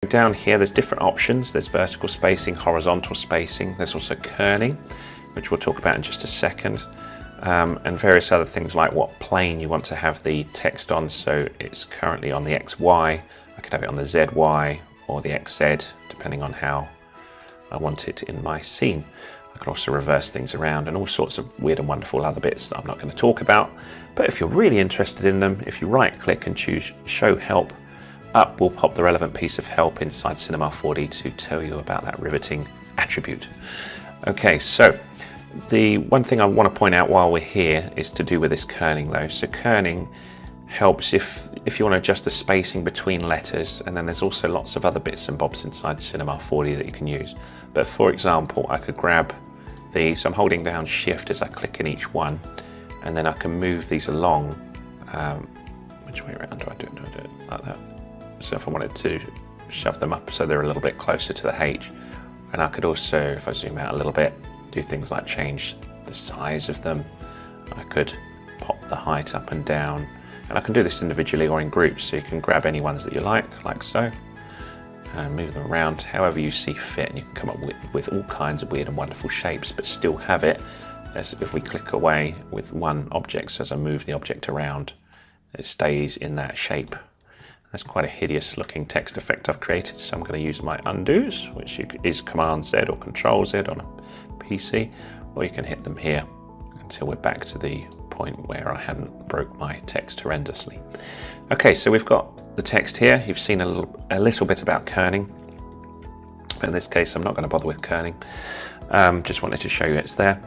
Down here there's different options. There's vertical spacing, horizontal spacing. There's also kerning, which we'll talk about in just a second, and various other things like what plane you want to have the text on. So it's currently on the XY. I could have it on the ZY or the XZ, depending on how I want it in my scene. I can also reverse things around and all sorts of weird and wonderful other bits that I'm not going to talk about. But if you're really interested in them, if you right click and choose Show Help, up will pop the relevant piece of help inside Cinema 4D to tell you about that riveting attribute. Okay, so the one thing I want to point out while we're here is to do with this kerning though. So kerning helps if you want to adjust the spacing between letters, and then there's also lots of other bits and bobs inside Cinema 4D that you can use. But for example, I could grab these, I'm holding down Shift as I click in each one, and then I can move these along. Which way around do I do it? Do I do it like that? So if I wanted to shove them up so they're a little bit closer to the H, and I could also, if I zoom out a little bit, do things like change the size of them. I could pop the height up and down, and I can do this individually or in groups, so you can grab any ones that you like so, and move them around however you see fit, and you can come up with all kinds of weird and wonderful shapes, but still have it as if we click away with one object. So as I move the object around, it stays in that shape. That's quite a hideous looking text effect I've created, so I'm going to use my undos, which is Command Z or Control Z on a PC, or you can hit them here until we're back to the point where I hadn't broke my text horrendously. Okay, so we've got the text here. You've seen a little bit about kerning. In this case, I'm not going to bother with kerning. Just wanted to show you it's there.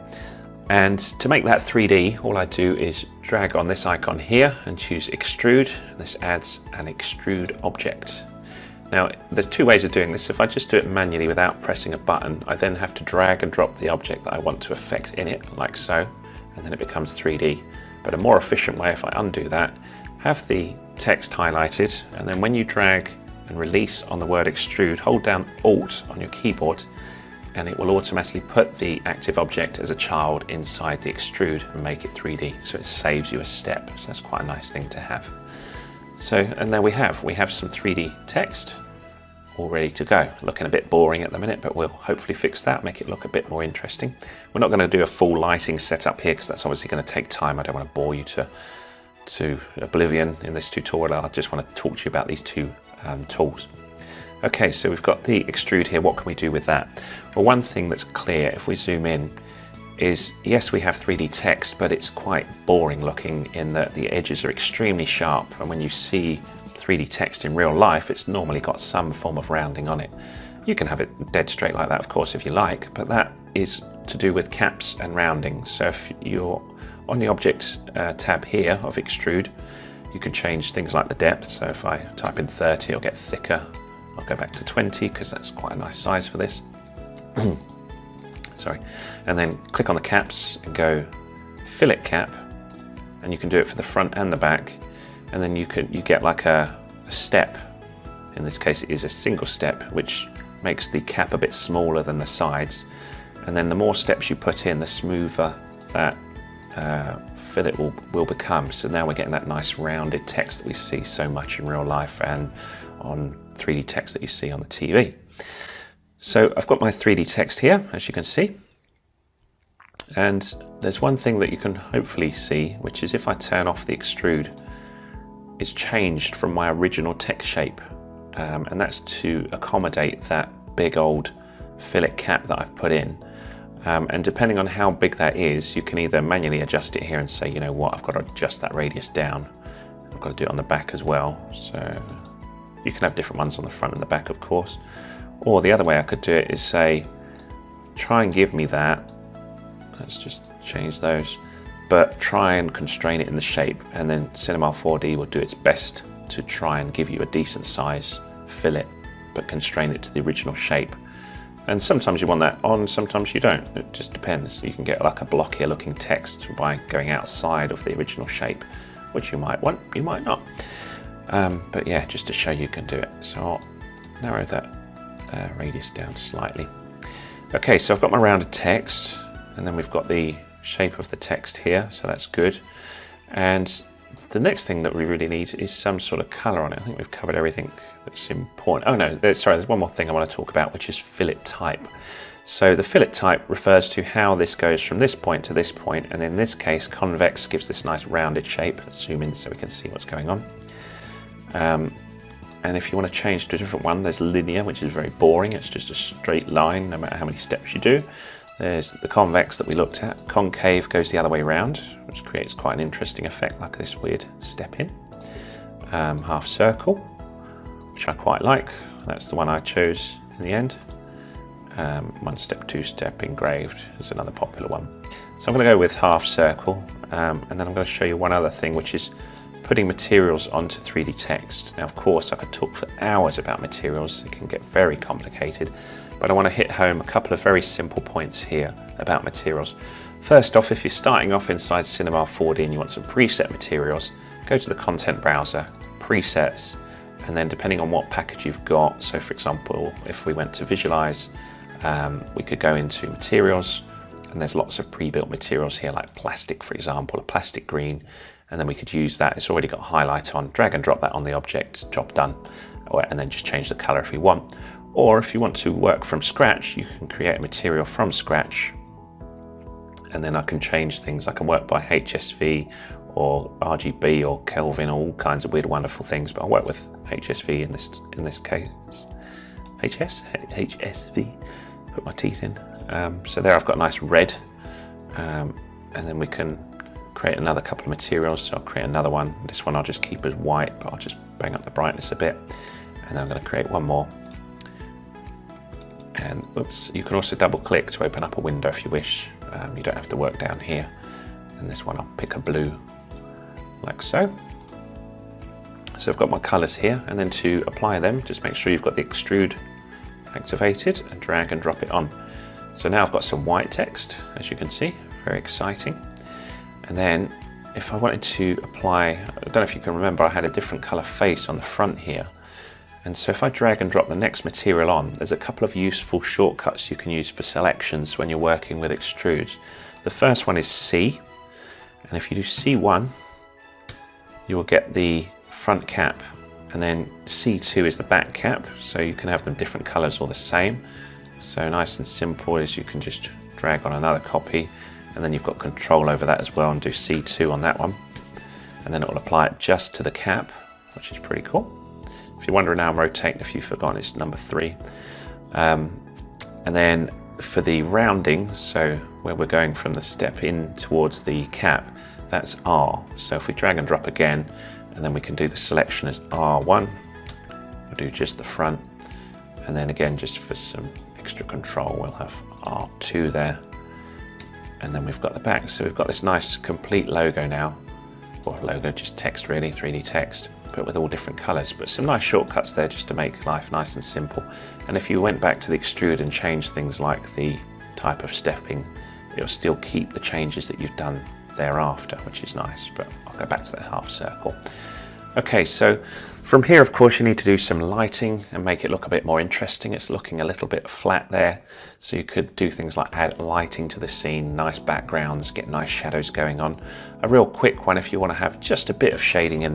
And to make that 3D, all I do is drag on this icon here and choose Extrude. This adds an extrude object. Now, there's two ways of doing this. If I just do it manually without pressing a button, I then have to drag and drop the object that I want to affect in it, like so, and then it becomes 3D. But a more efficient way, if I undo that, have the text highlighted, and then when you drag and release on the word extrude, hold down Alt on your keyboard, and it will automatically put the active object as a child inside the extrude and make it 3D, so it saves you a step. So that's quite a nice thing to have. So, and there we have some 3D text all ready to go. Looking a bit boring at the minute, but we'll hopefully fix that, make it look a bit more interesting. We're not going to do a full lighting setup here because that's obviously going to take time. I don't want to bore you to oblivion in this tutorial. I just want to talk to you about these two tools. Okay, so we've got the extrude here. What can we do with that? Well, one thing that's clear if we zoom in is, yes, we have 3D text, but it's quite boring looking in that the edges are extremely sharp, and when you see 3D text in real life, it's normally got some form of rounding on it. You can have it dead straight like that, of course, if you like, but that is to do with caps and rounding. So if you're on the object tab here of extrude, you can change things like the depth. So if I type in 30, it'll get thicker. I'll go back to 20 because that's quite a nice size for this. Sorry. And then click on the caps and go fillet cap, and you can do it for the front and the back, and then you get like a step. In this case, it is a single step, which makes the cap a bit smaller than the sides. And then the more steps you put in, the smoother that fillet will become. So now we're getting that nice rounded text that we see so much in real life and on 3D text that you see on the TV. So I've got my 3D text here, as you can see. And there's one thing that you can hopefully see, which is if I turn off the extrude, it's changed from my original text shape. And that's to accommodate that big old fillet cap that I've put in. And depending on how big that is, you can either manually adjust it here and say, you know what, I've got to adjust that radius down. I've got to do it on the back as well. So you can have different ones on the front and the back, of course. Or the other way I could do it is say, try and give me that. Let's just change those. But try and constrain it in the shape, and then Cinema 4D will do its best to try and give you a decent size fillet, but constrain it to the original shape. And sometimes you want that on, sometimes you don't. It just depends. You can get like a blockier looking text by going outside of the original shape, which you might want, you might not. But yeah, just to show you can do it. So I'll narrow that radius down slightly. Okay, so I've got my rounded text, and then we've got the shape of the text here, so that's good. And the next thing that we really need is some sort of colour on it. I think we've covered everything that's important. Oh no, sorry, there's one more thing I want to talk about, which is fillet type. So the fillet type refers to how this goes from this point to this point, and in this case convex gives this nice rounded shape. Let's zoom in so we can see what's going on. And if you want to change to a different one, there's linear, which is very boring. It's just a straight line no matter how many steps you do. There's the convex that we looked at. Concave goes the other way around, which creates quite an interesting effect, like this weird step in. Half circle, which I quite like. That's the one I chose in the end. One step, two step, engraved is another popular one. So I'm going to go with half circle, and then I'm going to show you one other thing, which is putting materials onto 3D text. Now, of course, I could talk for hours about materials. It can get very complicated, but I want to hit home a couple of very simple points here about materials. First off, if you're starting off inside Cinema 4D and you want some preset materials, go to the content browser, presets, and then depending on what package you've got, so for example, if we went to visualize, we could go into materials, and there's lots of pre-built materials here, like plastic, for example, a plastic green, and then we could use that. It's already got a highlight on, drag and drop that on the object, job done, and then just change the color if we want. Or if you want to work from scratch, you can create a material from scratch, and then I can change things. I can work by HSV or RGB or Kelvin, or all kinds of weird, wonderful things, but I'll work with HSV in this case. HSV, put my teeth in. So there I've got a nice red, and then we can create another couple of materials. So I'll create another one. This one I'll just keep as white, but I'll just bang up the brightness a bit. And then I'm going to create one more. And oops, you can also double click to open up a window if you wish. You don't have to work down here. And this one I'll pick a blue, like so. So I've got my colours here, and then to apply them, just make sure you've got the extrude activated and drag and drop it on. So now I've got some white text, as you can see, very exciting. And then if I wanted to apply, I don't know if you can remember, I had a different colour face on the front here. And so if I drag and drop the next material on, there's a couple of useful shortcuts you can use for selections when you're working with extrudes. The first one is C, and if you do C1, you will get the front cap, and then C2 is the back cap, so you can have them different colours or the same. So nice and simple is you can just drag on another copy, and then you've got control over that as well, and do C2 on that one, and then it will apply it just to the cap, which is pretty cool. If you're wondering how I'm rotating, if you've forgotten, it's number 3. And then for the rounding, so where we're going from the step in towards the cap, that's R. So if we drag and drop again, and then we can do the selection as R1, we'll do just the front, and then again, just for some extra control, we'll have R2 there, and then we've got the back. So we've got this nice complete logo now, or logo, just text really, 3D text, but with all different colors. But some nice shortcuts there just to make life nice and simple. And if you went back to the extrude and changed things like the type of stepping, it'll still keep the changes that you've done thereafter, which is nice. But I'll go back to that half circle. Okay, so from here, of course, you need to do some lighting and make it look a bit more interesting. It's looking a little bit flat there, so you could do things like add lighting to the scene, nice backgrounds, get nice shadows going on. A real quick one if you want to have just a bit of shading in